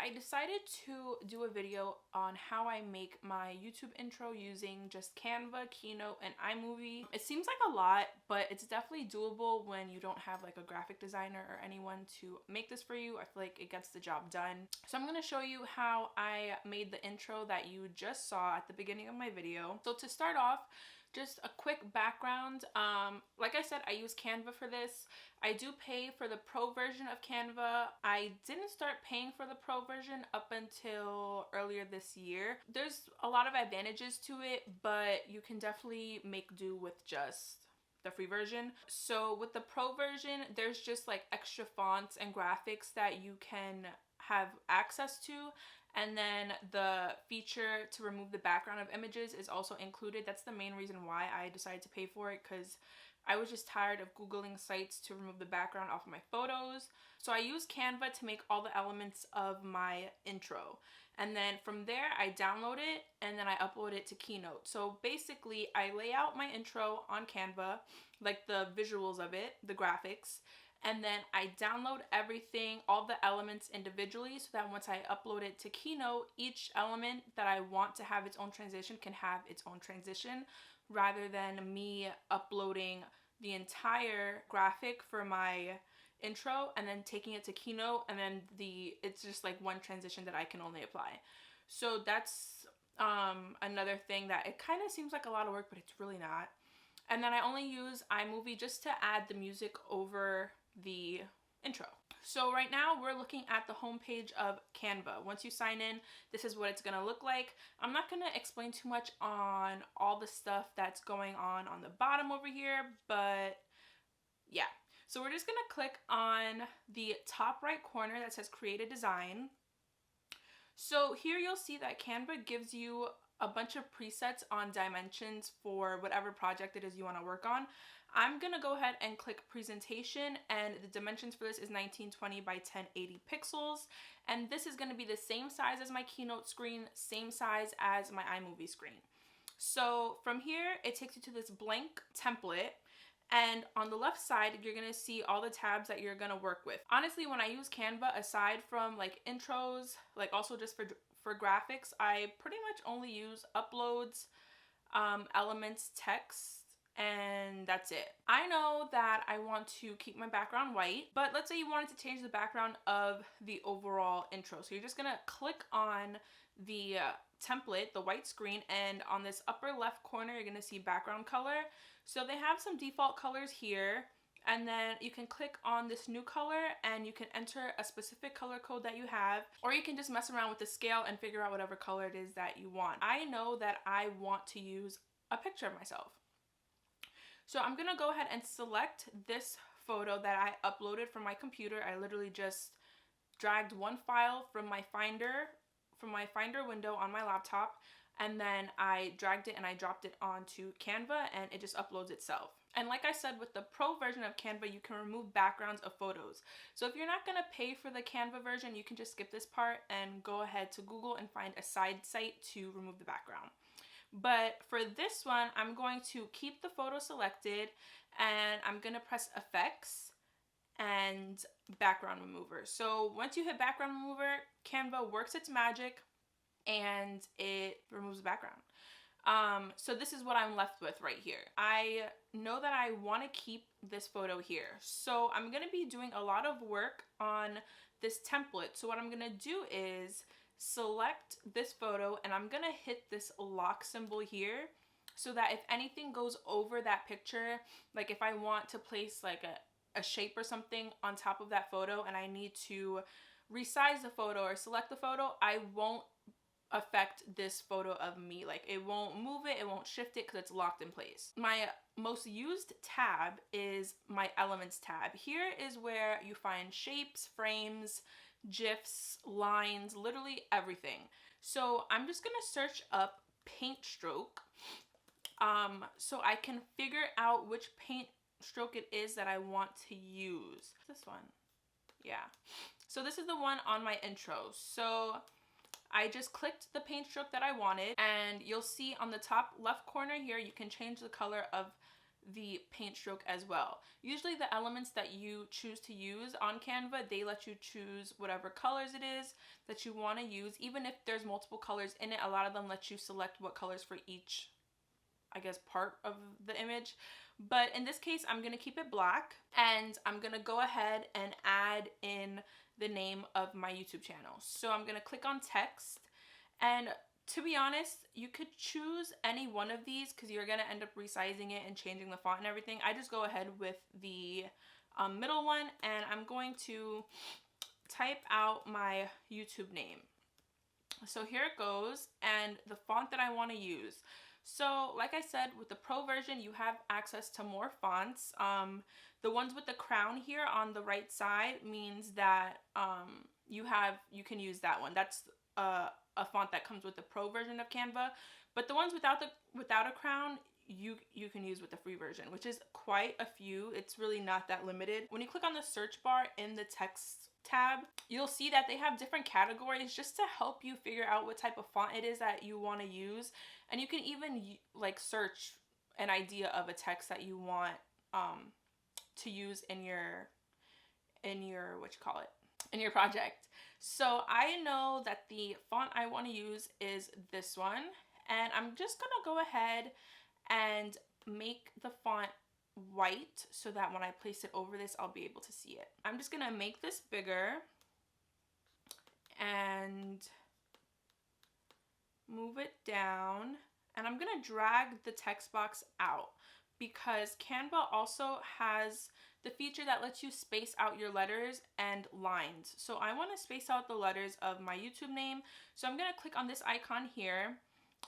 I decided to do a video on how I make my YouTube intro using just Canva, Keynote, and iMovie. It seems like a lot, but it's definitely doable when you don't have like a graphic designer or anyone to make this for you. I feel like it gets the job done. So I'm going to show you how I made the intro that you just saw at the beginning of my video. So to start off, just a quick background. Like I said, I use Canva for this. I do pay for the pro version of Canva. I didn't start paying for the pro version up until earlier this year. There's a lot of advantages to it, but you can definitely make do with just the free version. So with the pro version, there's just like extra fonts and graphics that you can have access to, and then the feature to remove the background of images is also included. That's the main reason why I decided to pay for it, because I was just tired of Googling sites to remove the background off of my photos. So I use Canva to make all the elements of my intro, and then from there I download it and then I upload it to Keynote. So basically I lay out my intro on Canva, like the visuals of it, the graphics, and then I download everything, all the elements individually, so that once I upload it to Keynote, each element that I want to have its own transition can have its own transition, rather than me uploading the entire graphic for my intro and then taking it to Keynote, and then it's just like one transition that I can only apply. So that's another thing that it kind of seems like a lot of work, but it's really not. And then I only use iMovie just to add the music over the intro. So right now we're looking at the homepage of Canva. Once you sign in, this is what it's gonna look like. I'm not gonna explain too much on all the stuff that's going on the bottom over here, but yeah. So we're just gonna click on the top right corner that says create a design. So here you'll see that Canva gives you a bunch of presets on dimensions for whatever project it is you want to work on. I'm gonna go ahead and click presentation, and the dimensions for this is 1920 by 1080 pixels, and this is going to be the same size as my Keynote screen, same size as my iMovie screen. So from here it takes you to this blank template, and on the left side you're going to see all the tabs that you're going to work with. Honestly, when I use Canva, aside from like intros, like also just for graphics, I pretty much only use uploads, elements, text, and that's it. I know that I want to keep my background white, but let's say you wanted to change the background of the overall intro. So you're just gonna click on the template, the white screen, and on this upper left corner you're gonna see background color. So they have some default colors here, and then you can click on this new color and you can enter a specific color code that you have, or you can just mess around with the scale and figure out whatever color it is that you want. I know that I want to use a picture of myself. So I'm gonna go ahead and select this photo that I uploaded from my computer. I literally just dragged one file from my Finder window on my laptop, and then I dragged it and I dropped it onto Canva, and it just uploads itself. And like I said, with the pro version of Canva, you can remove backgrounds of photos. So if you're not gonna pay for the Canva version, you can just skip this part and go ahead to Google and find a side site to remove the background. But for this one, I'm going to keep the photo selected, and I'm gonna press effects and background remover. So once you hit background remover, Canva works its magic and it removes the background. So this is what I'm left with right here. I know that I want to keep this photo here, so I'm going to be doing a lot of work on this template. So what I'm going to do is select this photo, and I'm going to hit this lock symbol here, so that if anything goes over that picture, like if I want to place like a shape or something on top of that photo and I need to resize the photo or select the photo, I won't affect this photo of me. Like it won't move it, it won't shift it, because it's locked in place. My most used tab is my elements tab. Here is where you find shapes, frames, GIFs, lines, literally everything. So I'm just gonna search up paint stroke, so I can figure out which paint stroke it is that I want to use. This one, yeah. So this is the one on my intro. So I just clicked the paint stroke that I wanted, and you'll see on the top left corner here, you can change the color of the paint stroke as well. Usually the elements that you choose to use on Canva, they let you choose whatever colors it is that you want to use. Even if there's multiple colors in it, a lot of them let you select what colors for each, I guess, part of the image. But in this case, I'm going to keep it black, and I'm going to go ahead and add in the name of my YouTube channel. So I'm going to click on text, and to be honest, you could choose any one of these because you're going to end up resizing it and changing the font and everything. I just go ahead with the middle one, and I'm going to type out my YouTube name. So here it goes, and the font that I want to use. So like I said, with the Pro version, you have access to more fonts. The ones with the crown here on the right side means that you can use that one. That's a font that comes with the Pro version of Canva. But the ones without a crown, you can use with the free version, which is quite a few. It's really not that limited. When you click on the search bar in the text tab, you'll see that they have different categories just to help you figure out what type of font it is that you want to use. And you can even like search an idea of a text that you want to use in your in your project. So I know that the font I want to use is this one, and I'm just gonna go ahead and make the font white so that when I place it over this, I'll be able to see it. I'm just gonna make this bigger and move it down, and I'm gonna drag the text box out because Canva also has the feature that lets you space out your letters and lines. So I want to space out the letters of my YouTube name. So I'm going to click on this icon here,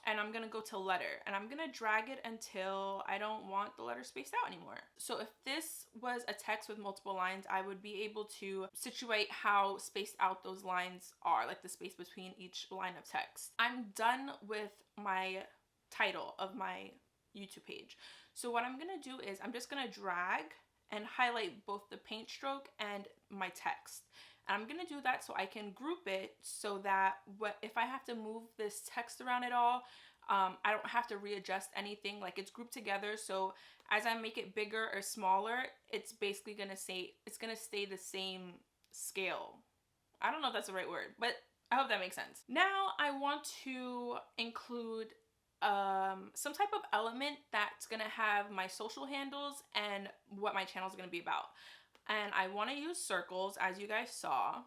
and I'm going to go to letter, and I'm going to drag it until I don't want the letter spaced out anymore. So if this was a text with multiple lines, I would be able to situate how spaced out those lines are, like the space between each line of text. I'm done with my title of my YouTube page. So what I'm going to do is I'm just going to drag and highlight both the paint stroke and my text. And I'm going to do that so I can group it so that if I have to move this text around at all, I don't have to readjust anything. Like, it's grouped together, so as I make it bigger or smaller, it's basically going to stay the same scale. I don't know if that's the right word, but I hope that makes sense. Now I want to include some type of element that's gonna have my social handles and what my channel is gonna be about. And I want to use circles, as you guys saw.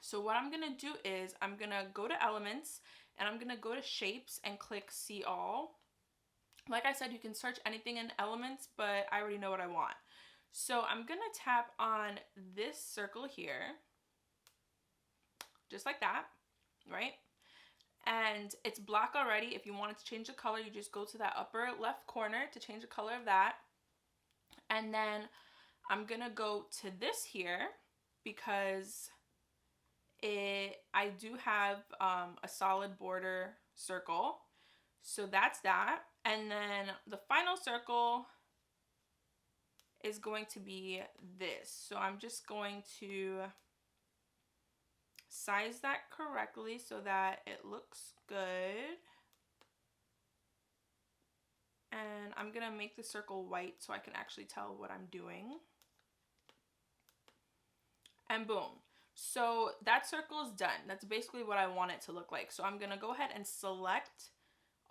So what I'm gonna do is I'm gonna go to elements, and I'm gonna go to shapes and click see all. Like I said, you can search anything in elements, but I already know what I want. So I'm gonna tap on this circle here, just like that, right? And it's black already. If you wanted to change the color, you just go to that upper left corner to change the color of that. And then I'm gonna go to this here because I do have a solid border circle. So that's that. And then the final circle is going to be this. So I'm just going to size that correctly so that it looks good. And I'm gonna make the circle white so I can actually tell what I'm doing. And boom. So that circle is done. That's basically what I want it to look like. So I'm gonna go ahead and select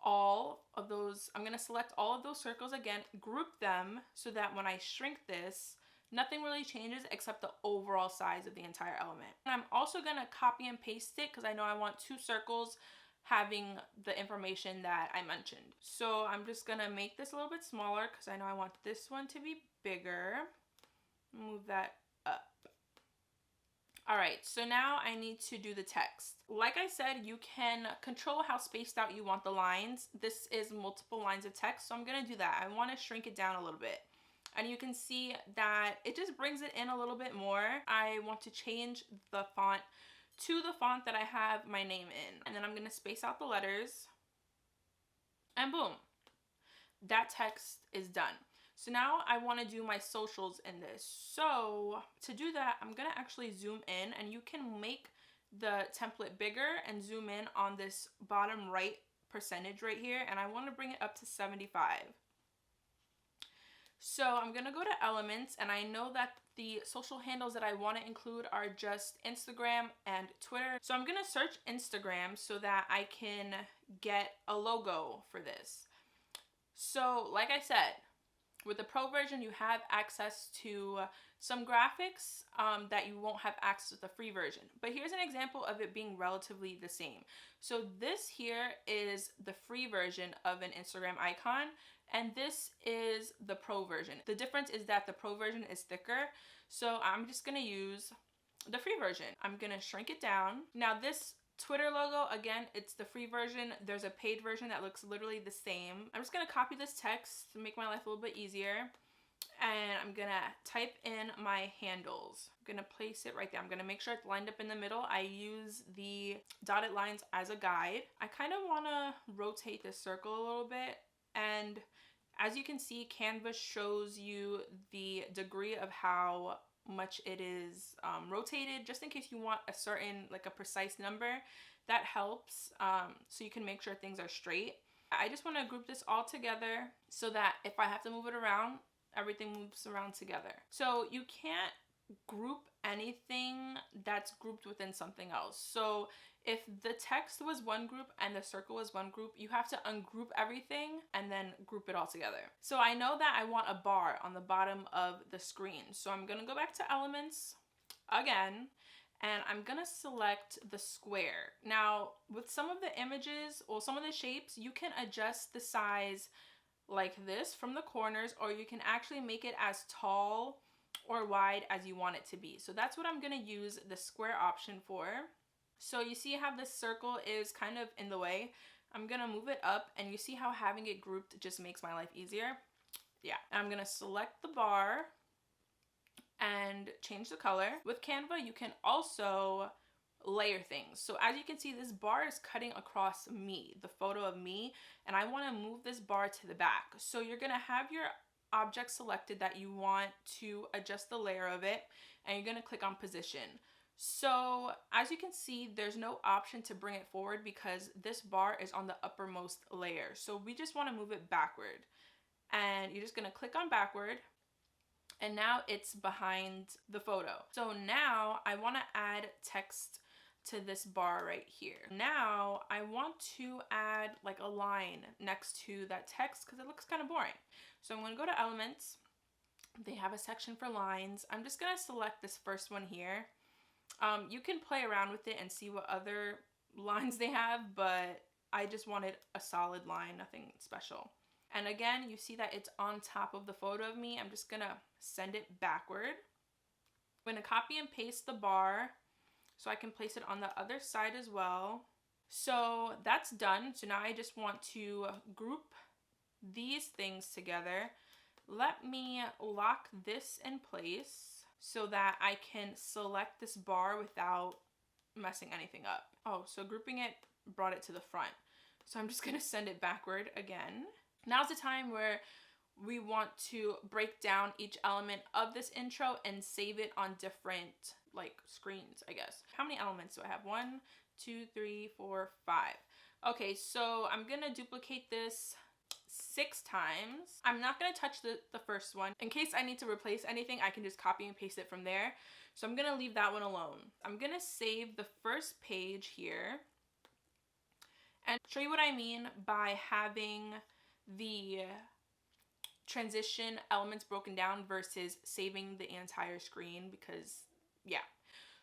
all of those. I'm gonna select all of those circles again, group them so that when I shrink this, nothing really changes except the overall size of the entire element. And I'm also gonna copy and paste it because I know I want two circles having the information that I mentioned. So I'm just gonna make this a little bit smaller because I know I want this one to be bigger. Move that up. All right, so now I need to do the text. Like I said, you can control how spaced out you want the lines. This is multiple lines of text, so I'm gonna do that. I wanna shrink it down a little bit. And you can see that it just brings it in a little bit more. I want to change the font to the font that I have my name in. And then I'm gonna space out the letters. And boom, that text is done. So now I wanna do my socials in this. So to do that, I'm gonna actually zoom in, and you can make the template bigger and zoom in on this bottom right percentage right here. And I wanna bring it up to 75. So I'm gonna go to Elements, and I know that the social handles that I want to include are just Instagram and Twitter. So I'm gonna search Instagram so that I can get a logo for this. So like I said, with the pro version, you have access to some graphics that you won't have access to the free version. But here's an example of it being relatively the same. So this here is the free version of an Instagram icon, and this is the pro version. The difference is that the pro version is thicker, so I'm just gonna use the free version. I'm gonna shrink it down. Now this Twitter logo, again, it's the free version. There's a paid version that looks literally the same. I'm just gonna copy this text to make my life a little bit easier. And I'm gonna type in my handles. I'm gonna place it right there. I'm gonna make sure it's lined up in the middle. I use the dotted lines as a guide. I kind of wanna rotate this circle a little bit. And as you can see, Canva shows you the degree of how much it is rotated, just in case you want a certain, like a precise number. That helps, so you can make sure things are straight. I just want to group this all together so that if I have to move it around, everything moves around together. So you can't group anything that's grouped within something else. So if the text was one group and the circle was one group, you have to ungroup everything and then group it all together. So I know that I want a bar on the bottom of the screen. So I'm gonna go back to Elements again, and I'm gonna select the square. Now, with some of the images or some of the shapes, you can adjust the size like this from the corners, or you can actually make it as tall or wide as you want it to be. So that's what I'm gonna use the square option for. So you see how this circle is kind of in the way. I'm gonna move it up, and you see how having it grouped just makes my life easier. Yeah, I'm gonna select the bar and change the color. With Canva, you can also layer things. So as you can see, this bar is cutting across me, the photo of me, and I wanna move this bar to the back. So you're gonna have your object selected that you want to adjust the layer of it, and you're gonna click on position. So as you can see, there's no option to bring it forward because this bar is on the uppermost layer. So we just want to move it backward, and you're just going to click on backward, and now it's behind the photo. So now I want to add text to this bar right here. Now I want to add like a line next to that text because it looks kind of boring. So I'm going to go to Elements. They have a section for lines. I'm just going to select this first one here. You can play around with it and see what other lines they have, but I just wanted a solid line, nothing special. And again, you see that it's on top of the photo of me. I'm just gonna send it backward. I'm gonna copy and paste the bar so I can place it on the other side as well. So that's done. So now I just want to group these things together. Let me lock this in place so that I can select this bar without messing anything up. Oh, so grouping it brought it to the front. So I'm just gonna send it backward again. Now's the time where we want to break down each element of this intro and save it on different like screens, I guess. How many elements do I have? 1, 2, 3, 4, 5. Okay, so I'm gonna duplicate this 6 times. I'm not going to touch the first one. In case I need to replace anything, I can just copy and paste it from there. So I'm going to leave that one alone. I'm going to save the first page here and show you what I mean by having the transition elements broken down versus saving the entire screen, because yeah.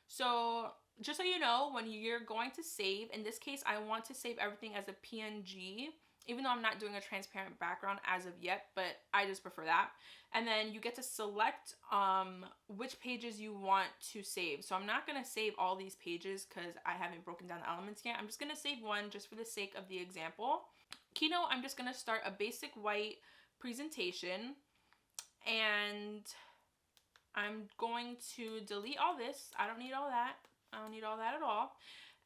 So just so you know, when you're going to save, in this case, I want to save everything as a PNG, even though I'm not doing a transparent background as of yet, but I just prefer that. And then you get to select which pages you want to save. So I'm not gonna save all these pages because I haven't broken down the elements yet. I'm just gonna save one just for the sake of the example. Keynote, I'm just gonna start a basic white presentation, and I'm going to delete all this. I don't need all that. I don't need all that at all.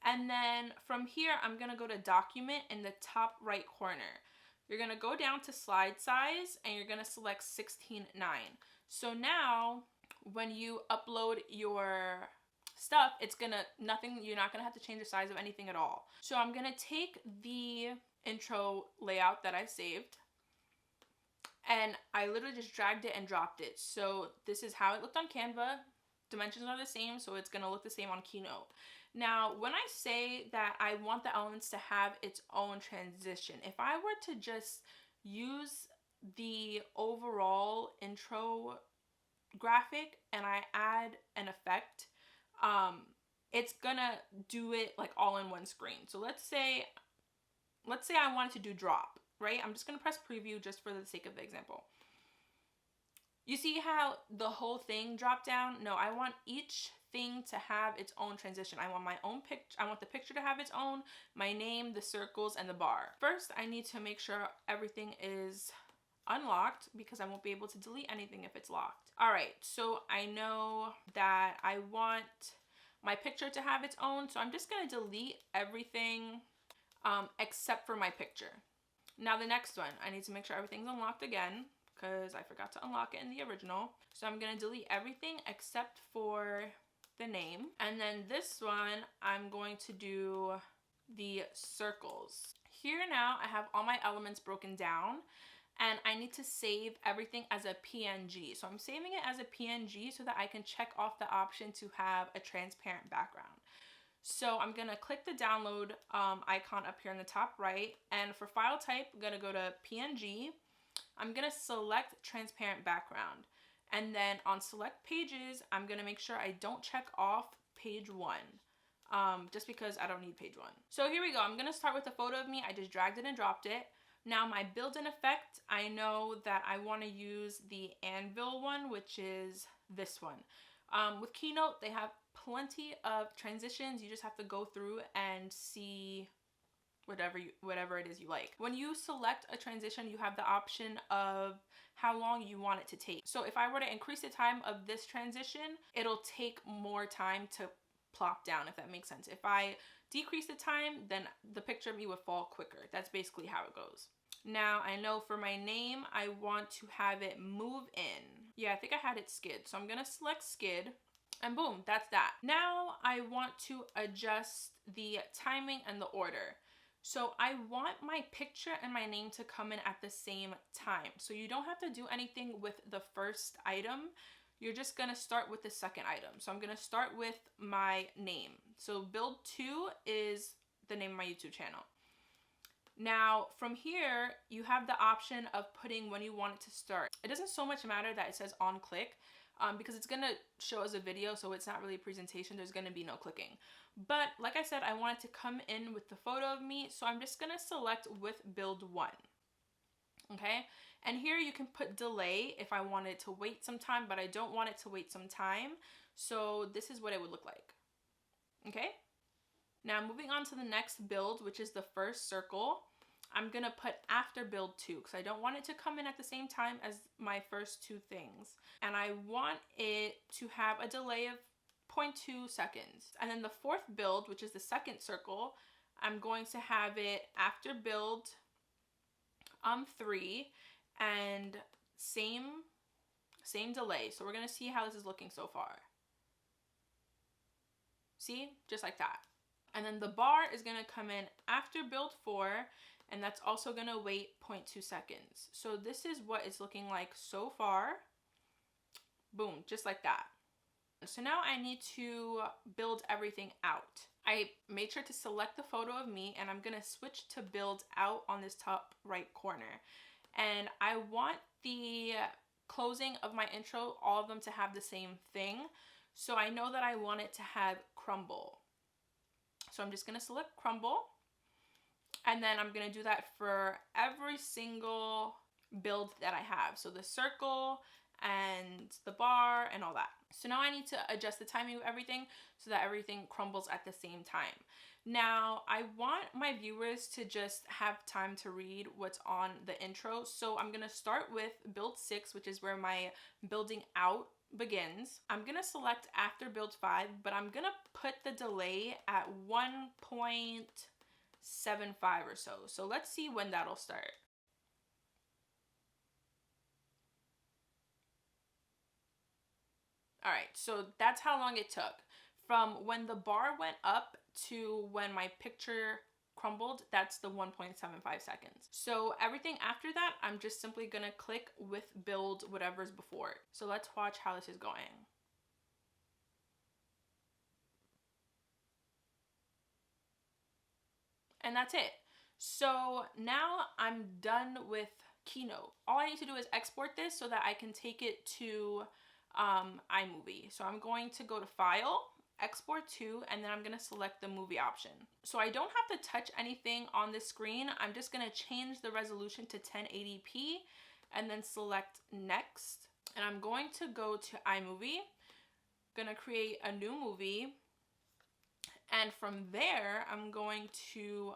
And then from here, I'm gonna go to document in the top right corner. You're gonna go down to slide size and you're gonna select 16:9. So now when you upload your stuff, it's gonna, you're not gonna have to change the size of anything at all. So I'm gonna take the intro layout that I saved, and I literally just dragged it and dropped it. So this is how it looked on Canva. Dimensions are the same, so it's gonna look the same on Keynote. Now, when I say that I want the elements to have its own transition, if I were to just use the overall intro graphic and I add an effect, it's gonna do it like all in one screen. So let's say I wanted to do drop, right? I'm just gonna press preview just for the sake of the example. You see how the whole thing dropped down? No, I want each thing to have its own transition. I want my own picture. I want the picture to have its own, my name, the circles, and the bar. First, I need to make sure everything is unlocked because I won't be able to delete anything if it's locked. All right, so I know that I want my picture to have its own, so I'm just gonna delete everything except for my picture. Now the next one, I need to make sure everything's unlocked again, because I forgot to unlock it in the original. So I'm gonna delete everything except for the name. And then this one, I'm going to do the circles. Here now, I have all my elements broken down, and I need to save everything as a PNG. So I'm saving it as a PNG so that I can check off the option to have a transparent background. So I'm gonna click the download icon up here in the top right, and for file type, I'm gonna go to PNG. I'm gonna select transparent background, and then on select pages, I'm gonna make sure I don't check off page 1, just because I don't need page 1. So here we go. I'm gonna start with a photo of me. I just dragged it and dropped it. Now my build-in effect, I know that I wanna use the anvil one, which is this one. With Keynote, they have plenty of transitions. You just have to go through and see whatever it is you like. When you select a transition, you have the option of how long you want it to take. So if I were to increase the time of this transition, it'll take more time to plop down, if that makes sense. If I decrease the time, then the picture of me would fall quicker. That's basically how it goes. Now I know for my name, I want to have it move in. Yeah, I think I had it skid. So I'm gonna select skid, and boom, that's that. Now I want to adjust the timing and the order. So I want my picture and my name to come in at the same time. So you don't have to do anything with the first item. You're just gonna start with the second item. So I'm gonna start with my name. So build 2 is the name of my YouTube channel. Now from here, you have the option of putting when you want it to start. It doesn't so much matter that it says on click, because it's gonna show us a video, so it's not really a presentation. There's gonna be no clicking. But like I said, I want it to come in with the photo of me, so I'm just gonna select with build 1. Okay, and here you can put delay if I wanted to wait some time, but I don't want it to wait some time. So this is what it would look like. Okay, now moving on to the next build, which is the first circle. I'm gonna put after build 2 because I don't want it to come in at the same time as my first 2 things. And I want it to have a delay of 0.2 seconds. And then the fourth build, which is the second circle, I'm going to have it after build 3 and same delay. So we're gonna see how this is looking so far. See, just like that. And then the bar is gonna come in after build 4, and that's also gonna wait 0.2 seconds. So this is what it's looking like so far. Boom, just like that. So now I need to build everything out. I made sure to select the photo of me, and I'm gonna switch to build out on this top right corner. And I want the closing of my intro, all of them to have the same thing. So I know that I want it to have crumble. So I'm just gonna select crumble, and then I'm gonna do that for every single build that I have. So the circle and the bar and all that. So now I need to adjust the timing of everything so that everything crumbles at the same time. Now I want my viewers to just have time to read what's on the intro. So I'm gonna start with build 6, which is where my building out begins. I'm gonna select after build 5, but I'm gonna put the delay at 1.75 or so. So let's see when that'll start. All right, so that's how long it took from when the bar went up to when my picture crumbled, that's the 1.75 seconds. So everything after that, I'm just simply gonna click with build whatever's before it. So let's watch how this is going. And that's it. So now I'm done with Keynote. All I need to do is export this so that I can take it to iMovie. So I'm going to go to File, Export to, and then I'm going to select the movie option. So I don't have to touch anything on this screen. I'm just going to change the resolution to 1080p and then select Next. And I'm going to go to iMovie, going to create a new movie. And from there, I'm going to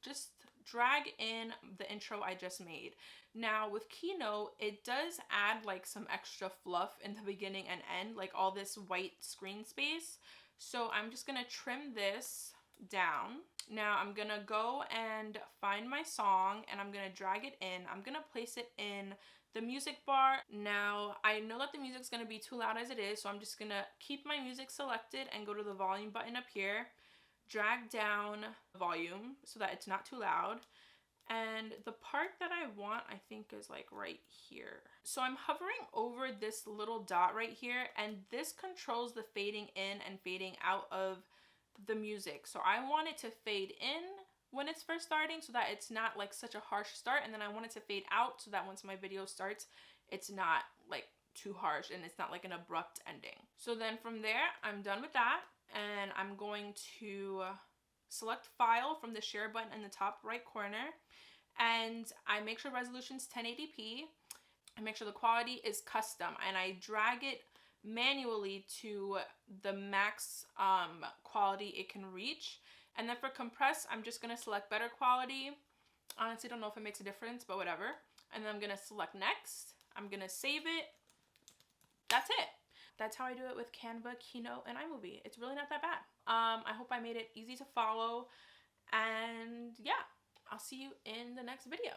just drag in the intro I just made. Now with Keynote, it does add like some extra fluff in the beginning and end, like all this white screen space. So I'm just gonna trim this down. Now I'm gonna go and find my song and I'm gonna drag it in. I'm gonna place it in the music bar. Now I know that the music's gonna be too loud as it is, so I'm just gonna keep my music selected and go to the volume button up here. Drag down volume so that it's not too loud. And the part that I want, I think, is like right here. So I'm hovering over this little dot right here, and this controls the fading in and fading out of the music. So I want it to fade in when it's first starting so that it's not like such a harsh start, and then I want it to fade out so that once my video starts, it's not like too harsh and it's not like an abrupt ending. So then from there, I'm done with that. And I'm going to select File from the share button in the top right corner, and I make sure resolution's 1080p. I make sure the quality is custom, and I drag it manually to the max quality it can reach. And then for compress, I'm just gonna select better quality. Honestly, don't know if it makes a difference, but whatever. And then I'm gonna select next. I'm gonna save it. That's it. That's how I do it with Canva, Keynote, and iMovie. It's really not that bad. I hope I made it easy to follow. And yeah, I'll see you in the next video.